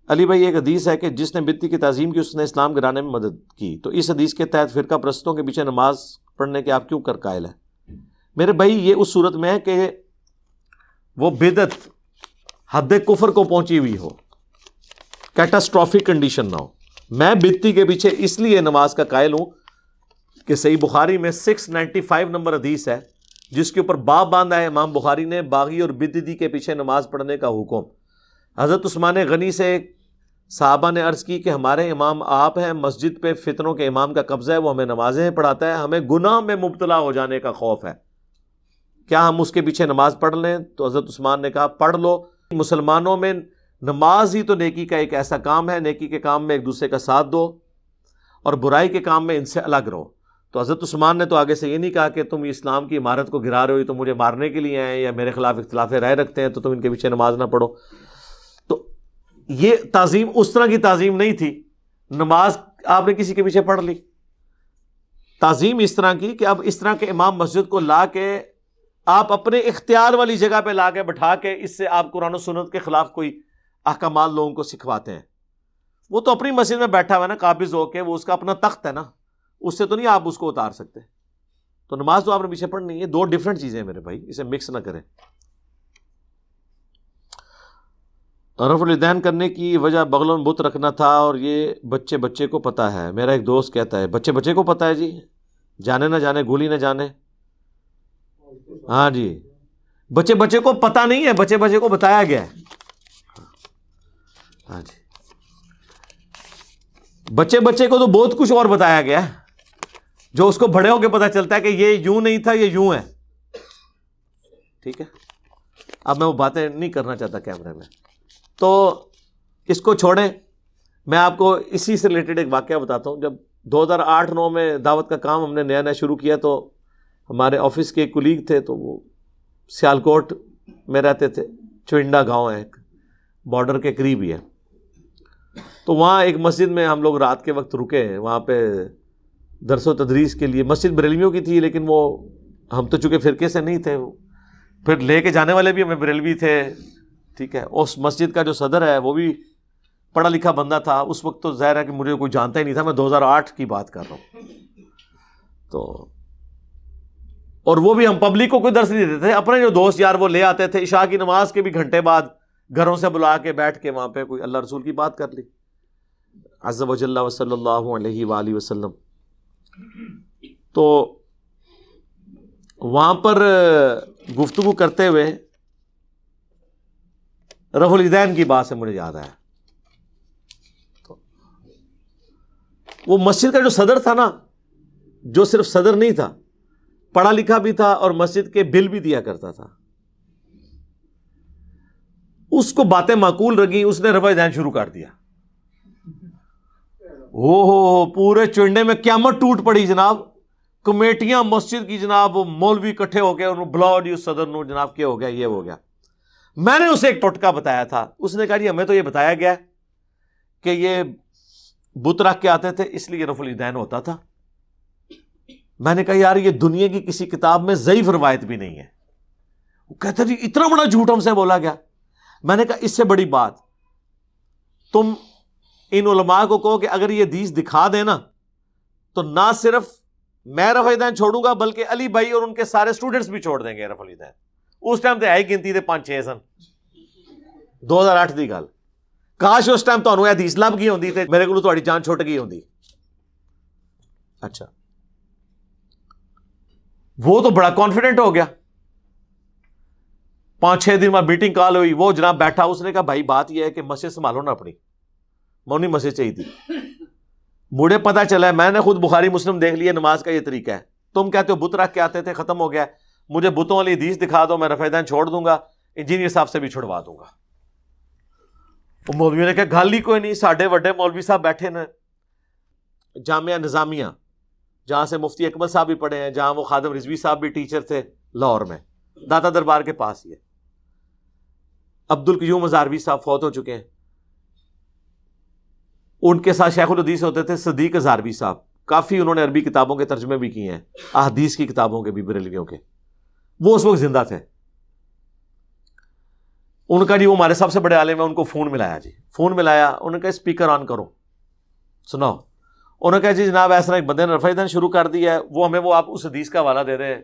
علی بھائی ایک حدیث ہے کہ جس نے بتی کی تعظیم کی اس نے اسلام گرانے میں مدد کی، تو اس حدیث کے تحت فرقہ پرستوں کے پیچھے نماز پڑھنے کے آپ کیوں کر قائل ہیں؟ میرے بھائی یہ اس صورت میں ہے کہ وہ بدعت حد کفر کو پہنچی ہوئی ہو، کیٹاسٹرافک کنڈیشن نہ ہو۔ میں بتی کے پیچھے اس لیے نماز کا قائل ہوں کہ صحیح بخاری میں 695 نمبر حدیث ہے جس کے اوپر باب باندھا ہے امام بخاری نے، باغی اور بدعتی کے پیچھے نماز پڑھنے کا حکم۔ حضرت عثمان غنی سے صحابہ نے عرض کی کہ ہمارے امام آپ ہیں، مسجد پہ فتنوں کے امام کا قبضہ ہے، وہ ہمیں نمازیں پڑھاتا ہے، ہمیں گناہ میں مبتلا ہو جانے کا خوف ہے، کیا ہم اس کے پیچھے نماز پڑھ لیں؟ تو حضرت عثمان نے کہا پڑھ لو، مسلمانوں میں نماز ہی تو نیکی کا ایک ایسا کام ہے، نیکی کے کام میں ایک دوسرے کا ساتھ دو اور برائی کے کام میں ان سے الگ رہو۔ تو حضرت عثمان نے تو آگے سے یہ نہیں کہا کہ تم اسلام کی عمارت کو گرا رہے ہو، تو مجھے مارنے کے لیے ہیں یا میرے خلاف اختلاف رائے رکھتے ہیں تو تم ان کے پیچھے نماز نہ پڑھو۔ تو یہ تعظیم اس طرح کی تعظیم نہیں تھی، نماز آپ نے کسی کے پیچھے پڑھ لی۔ تعظیم اس طرح کی کہ اب اس طرح کے امام مسجد کو لا کے آپ اپنے اختیار والی جگہ پہ لا کے بٹھا کے اس سے آپ قرآن و سنت کے خلاف کوئی احکامات لوگوں کو سکھواتے ہیں۔ وہ تو اپنی مسجد میں بیٹھا ہوا ہے نا، قابض ہو کے، وہ اس کا اپنا تخت ہے نا، اس سے تو نہیں آپ اس کو اتار سکتے۔ تو نماز تو آپ نے پیچھے پڑھنی ہے، دو ڈیفرنٹ چیزیں ہیں میرے بھائی، اسے مکس نہ کریں۔ رفع الیدین کرنے کی وجہ بغل میں بت رکھنا تھا اور یہ بچے کو پتا ہے۔ میرا ایک دوست کہتا ہے بچے کو پتا ہے، جی جانے نہ جانے گولی نہ جانے۔ ہاں جی، بچے کو پتا نہیں ہے، بچے کو بتایا گیا ہے۔ ہاں جی، بچے کو تو بہت کچھ اور بتایا گیا ہے جو اس کو بڑے ہو کے پتا چلتا ہے کہ یہ یوں نہیں تھا، یہ یوں ہے۔ ٹھیک ہے، اب میں وہ باتیں نہیں کرنا چاہتا کیمرے میں، تو اس کو چھوڑیں۔ میں آپ کو اسی سے ریلیٹڈ ایک واقعہ بتاتا ہوں۔ جب 2008-9 میں دعوت کا کام ہم نے نیا شروع کیا تو ہمارے آفس کے ایک کولیگ تھے، تو وہ سیالکوٹ میں رہتے تھے، چوئنڈا گاؤں ہے، ایک بارڈر کے قریب ہی ہے۔ تو وہاں ایک مسجد میں ہم لوگ رات کے وقت رکے ہیں، وہاں پہ درس و تدریس کے لیے۔ مسجد بریلویوں کی تھی، لیکن وہ ہم تو چونکہ فرقے سے نہیں تھے، پھر لے کے جانے والے بھی ہمیں بریلوی تھے۔ ٹھیک ہے، اس مسجد کا جو صدر ہے وہ بھی پڑھا لکھا بندہ تھا۔ اس وقت تو ظاہر ہے کہ مجھے کوئی جانتا ہی نہیں تھا، میں 2008 کی بات کر رہا ہوں۔ تو اور وہ بھی ہم پبلک کو کوئی درس نہیں دیتے تھے، اپنے جو دوست یار وہ لے آتے تھے، عشاء کی نماز کے بھی گھنٹے بعد گھروں سے بلا کے بیٹھ کے وہاں پہ کوئی اللہ رسول کی بات کر لی، عز و جل و صلی اللہ علیہ وآلہ وسلم۔ تو وہاں پر گفتگو کرتے ہوئے رفع الیدین کی بات سے مجھے یاد آیا۔ تو وہ مسجد کا جو صدر تھا نا، جو صرف صدر نہیں تھا، پڑھا لکھا بھی تھا اور مسجد کے بل بھی دیا کرتا تھا، اس کو باتیں معقول لگی، اس نے رفع الیدین شروع کر دیا۔ ہو پورے چنڈے میں قیامت ٹوٹ پڑی جناب، کمیٹیاں مسجد کی جناب، وہ مولوی اکٹھے ہو گئے، انہوں بلاؤ جی اس صدر نو جناب، کیا ہو گیا، یہ ہو گیا۔ میں نے اسے ایک ٹوٹکا بتایا تھا، اس نے کہا جی ہمیں تو یہ بتایا گیا کہ یہ بت رکھ کے آتے تھے اس لیے رفع الیدین ہوتا تھا۔ میں نے کہا یار یہ دنیا کی کسی کتاب میں ضعیف روایت بھی نہیں ہے۔ وہ کہتا جی اتنا بڑا جھوٹ ہم سے بولا گیا۔ میں نے کہا اس سے بڑی بات تم ان علماء کو کہو کہ اگر یہ حدیث دکھا دینا تو نہ صرف میں رفع الیدین چھوڑوں گا بلکہ علی بھائی اور ان کے سارے اسٹوڈنٹس بھی چھوڑ دیں گے رفع الیدین۔ اس ٹائم تے ہے گنتی دے 5-6 سن، 2008 دی گل۔ کاش اس ٹائم تانوں حدیث لب گئی ہوندی تے میرے کولوں تہاڈی جان چھٹ گئی ہوندی۔ اچھا، وہ تو بڑا کانفیڈنٹ ہو گیا۔ 5-6 دن بعد میٹنگ کال ہوئی، وہ جناب بیٹھا، اس نے کہا بھائی بات یہ ہے کہ مسجد سنبھالو نا اپنی، مونی مسجد چاہیے تھی۔ مجھے پتا چلا ہے، میں نے خود بخاری مسلم دیکھ لیا، نماز کا یہ طریقہ ہے۔ تم کہتے ہو بت رکھ کے آتے تھے، ختم ہو گیا، مجھے بتوں والی حدیث دکھا دو، میں رفع الیدین چھوڑ دوں گا، انجینئر صاحب سے بھی چھڑوا دوں گا۔ مولویوں نے کہا گل ہی کوئی نہیں، ساڈے وڈے مولوی صاحب بیٹھے نا جامعہ نظامیہ، جہاں سے مفتی اکمل صاحب بھی پڑھے ہیں، جہاں وہ خادم رضوی صاحب بھی ٹیچر تھے لاہور میں، داتا دربار کے پاس ہی ہے۔ عبد القیوم ہزاروی صاحب فوت ہو چکے ہیں، ان کے ساتھ شیخ الحدیث ہوتے تھے صدیق ہزاروی صاحب، کافی انہوں نے عربی کتابوں کے ترجمے بھی کیے ہیں، احادیث کی کتابوں کے بھی، بریلویوں کے۔ وہ اس وقت زندہ تھے۔ ان کا جی وہ ہمارے سب سے بڑے عالم ہیں، ان کو فون ملایا جی، فون ملایا، انہوں نے کہا اسپیکر آن کرو سناؤ، انہوں نے کہا جی جناب ایسا ایک بندے نے رفع دین شروع کر دیا ہے، وہ ہمیں وہ آپ اس حدیث کا حوالہ دے رہے ہیں،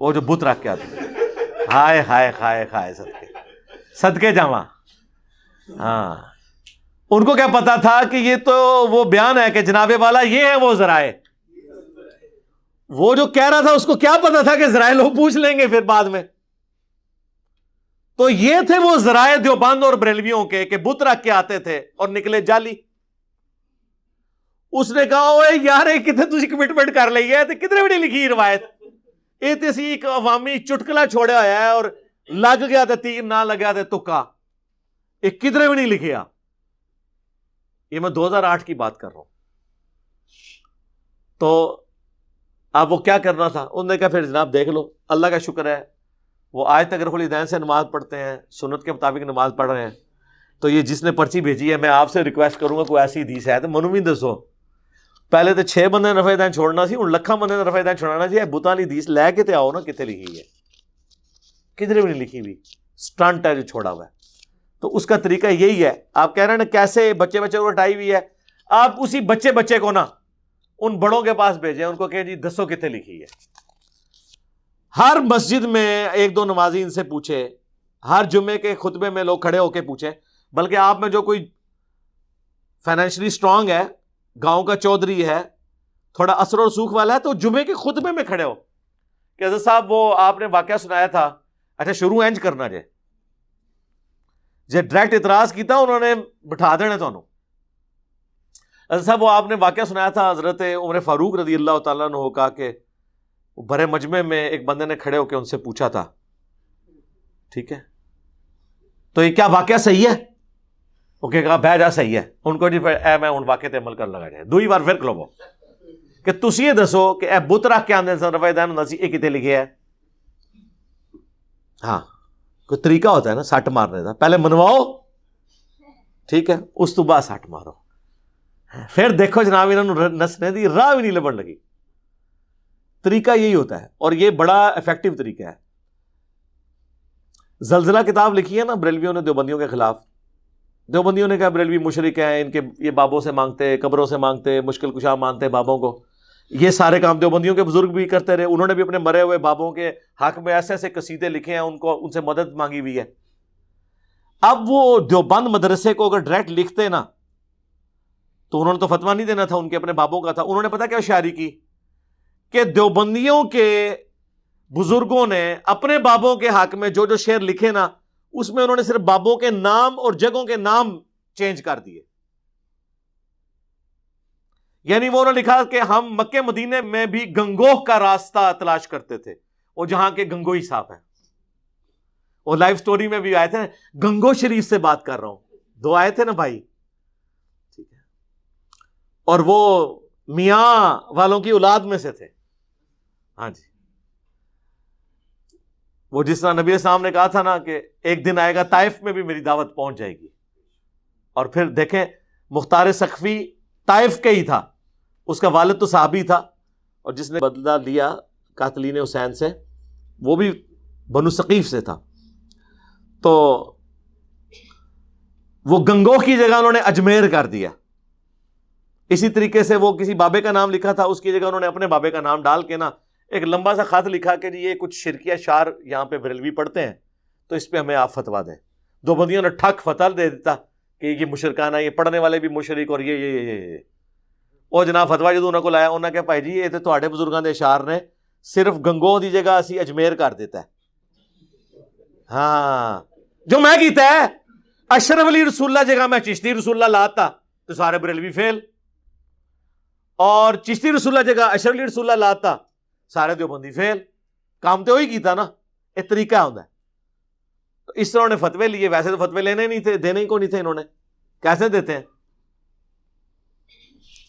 وہ جو بت رکھ کے آتے ہیں، ہائے ہائے ہائے ہائے صدقے جاواں. ہاں ان کو کیا پتا تھا کہ یہ تو وہ بیان ہے کہ جناب والا یہ ہے وہ ذرائع، وہ جو کہہ رہا تھا اس کو کیا پتا تھا کہ ذرائع لوگ پوچھ لیں گے پھر بعد میں. تو یہ تھے وہ ذرائع دیوبند اور بریلویوں کے کہ بت رکھ کے آتے تھے اور نکلے جعلی. اس نے کہا اوے یار کتنے تسی کمٹمنٹ کر لی ہے کتنے بڑی لکھی روایت، یہ تو اسی ایک عوامی چٹکلا چھوڑیا ہوا ہے اور لگ گیا تے تیر نہ لگیا تے تکا، یہ کدھر بھی نہیں لکھیا. یہ میں 2008 کی بات کر رہا ہوں. تو اب وہ کیا کرنا تھا، انہوں نے کہا پھر جناب دیکھ لو، اللہ کا شکر ہے وہ آج تک رفع الیدین سے نماز پڑھتے ہیں، سنت کے مطابق نماز پڑھ رہے ہیں. تو یہ جس نے پرچی بھیجی ہے میں آپ سے ریکویسٹ کروں گا کوئی ایسی حدیث ہے تو منو بھی دسو. پہلے تو 6 بندے رفع الیدین چھوڑنا سی، ہوں لکھاں بندے رفع الیدین چھوڑنا سی. بتاں والی حدیث لے کے تے آؤ نا، کتنے لکھی ہے، کدھر بھی نہیں لکھی ہوئی، سٹنٹ ہے جو چھوڑا ہوا ہے. تو اس کا طریقہ یہی ہے. آپ کہہ رہے ہیں نا کیسے بچے بچے کو ہٹائی ہوئی ہے، آپ اسی بچے بچے کو نا ان بڑوں کے پاس بھیجیں، ان کو کہیں جی دسو کتنے لکھی ہے. ہر مسجد میں 1-2 نمازی ان سے پوچھے، ہر جمعے کے خطبے میں لوگ کھڑے ہو کے پوچھیں. بلکہ آپ میں جو کوئی فائنینشلی سٹرونگ ہے، گاؤں کا چودھری ہے، تھوڑا اثر و رسوخ والا ہے، تو جمعے کے خطبے میں کھڑے ہو کہ حضرت صاحب وہ آپ نے واقعہ سنایا تھا، اچھا شروع انج کرنا جے ڈائریکٹ اعتراض کیتا انہوں نے بٹھا دینا تانوں. حضرت صاحب وہ آپ نے واقعہ سنایا تھا حضرت عمر فاروق رضی اللہ تعالیٰ عنہ کا کہ بڑے مجمع میں ایک بندے نے کھڑے ہو کے ان سے پوچھا تھا، ٹھیک ہے تو یہ کیا واقعہ صحیح ہے؟ وہ کہا بہ جا صحیح ہے. ان کو جی اے میں ان واقعے تے عمل کر لگا جائے. دوئی بار پھر کلو کہ تسی یہ دسو کہ اے بت رکھ کے آندے سن رفع الیدین ہوندا سی، یہ کتے لکھے ہے؟ ہاں کوئی طریقہ ہوتا ہے نا سٹ مارنے کا، پہلے منواؤ ٹھیک ہے، اس تو بعد سٹ مارو، پھر دیکھو جناب انہوں نسنے دی راہ بھی نہیں لبن لگی. طریقہ یہی ہوتا ہے اور یہ بڑا افیکٹو طریقہ ہے. زلزلہ کتاب لکھی ہے نا بریلویوں نے دیوبندیوں کے خلاف. دیوبندیوں نے کہا بریلوی مشرک ہیں، ان کے یہ بابوں سے مانگتے، قبروں سے مانگتے، مشکل کشا مانتے بابوں کو. یہ سارے کام دیوبندیوں کے بزرگ بھی کرتے رہے، انہوں نے بھی اپنے مرے ہوئے بابوں کے حق میں ایسے ایسے قصیدے لکھے ہیں، ان سے مدد مانگی ہوئی ہے. اب وہ دیوبند مدرسے کو اگر ڈائریکٹ لکھتے نا تو انہوں نے تو فتویٰ نہیں دینا تھا، ان کے اپنے بابوں کا تھا. انہوں نے پتا کیا شاعری کی کہ دیوبندیوں کے بزرگوں نے اپنے بابوں کے حق میں جو جو شعر لکھے نا اس میں انہوں نے صرف بابوں کے نام اور جگہوں کے نام چینج کر دیے. یعنی وہ انہوں نے لکھا کہ ہم مکے مدینے میں بھی گنگوہ کا راستہ تلاش کرتے تھے، وہ جہاں کے گنگوئی صاحب ہیں. وہ لائف سٹوری میں بھی آئے تھے، گنگو شریف سے بات کر رہا ہوں، 2 آئے تھے نا بھائی، ٹھیک ہے، اور وہ میاں والوں کی اولاد میں سے تھے. ہاں جی، وہ جس طرح نبی السلام نے کہا تھا نا کہ ایک دن آئے گا طائف میں بھی میری دعوت پہنچ جائے گی. اور پھر دیکھیں مختار سقفی طائف کے ہی تھا، اس کا والد تو صحابی تھا، اور جس نے بدلہ لیا قاتلین حسین سے وہ بھی بنو ثقیف سے تھا. تو وہ گنگوہ کی جگہ انہوں نے اجمیر کر دیا. اسی طریقے سے وہ کسی بابے کا نام لکھا تھا، اس کی جگہ انہوں نے اپنے بابے کا نام ڈال کے نا ایک لمبا سا خط لکھا کہ جی یہ کچھ شرکیہ شعر یہاں پہ بریلوی پڑھتے ہیں تو اس پہ ہمیں آپ فتوا دیں. دیوبندیوں نے ٹھک فتوا دے دیتا کہ یہ مشرکانہ، یہ پڑھنے والے بھی مشرک، اور یہ وہ جناب فتوا جدوں انہوں کو لایا انہوں نے کہا بھائی جی یہ تو تہاڈے بزرگاں دے اشعار نے، صرف گنگوہ دی جگہ اسی اجمیر کر دیتا ہے. ہاں جو میں کیتا ہے اشرف علی رسول اللہ جگہ میں چشتی رسول اللہ لاتا تو سارے بریلوی فیل، اور چشتی رسول اللہ جگہ اشرف علی رسول اللہ لاتا سارے دیوبندی فیل. کام تو وہی کیتا نا، ایک طریقہ ہوتا ہے. تو اس طرح انہوں نے فتوے لیے، ویسے تو فتوے لینے نہیں تھے، دینے ہی کو نہیں تھے، انہوں نے کیسے دیتے ہیں؟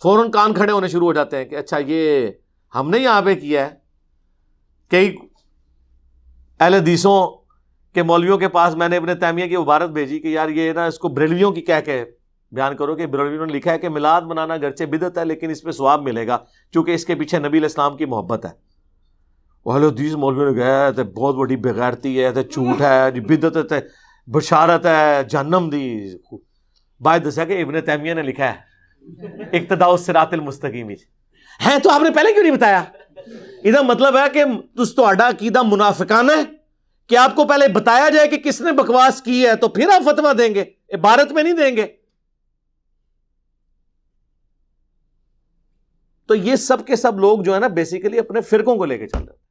فوراً کان کھڑے ہونے شروع ہو جاتے ہیں کہ اچھا یہ ہم نے یہاں پہ کیا ہے. کئی اہل حدیثوں کہ مولویوں کے پاس میں نے ابن تیمیہ کی عبارت بھیجی کہ یار یہ نا اس کو بریلویوں کی کہہ کے بیان کرو کہ بریلویوں نے لکھا ہے کہ میلاد منانا گرچہ بدعت ہے لیکن اس پہ ثواب ملے گا چونکہ اس کے پیچھے نبی علیہ السلام کی محبت ہے. اہل حدیث مولوی نے کہا تے بہت بڑی بغیرتی ہے تے جھوٹ ہے جی بدعت تے بشارت ہے جہنم دی. بعد دسیا کہ ابن تیمیہ نے لکھا ہے اقتداء الصراط المستقیم ہے. تو آپ نے پہلے کیوں نہیں بتایا؟ ادھر مطلب ہے کہ تہاڈا عقیدہ منافقانہ ہے کہ آپ کو پہلے بتایا جائے کہ کس نے بکواس کی ہے تو پھر آپ فتویٰ دیں گے، عبارت میں نہیں دیں گے. تو یہ سب کے سب لوگ جو ہے نا بیسیکلی اپنے فرقوں کو لے کے چل رہے ہیں.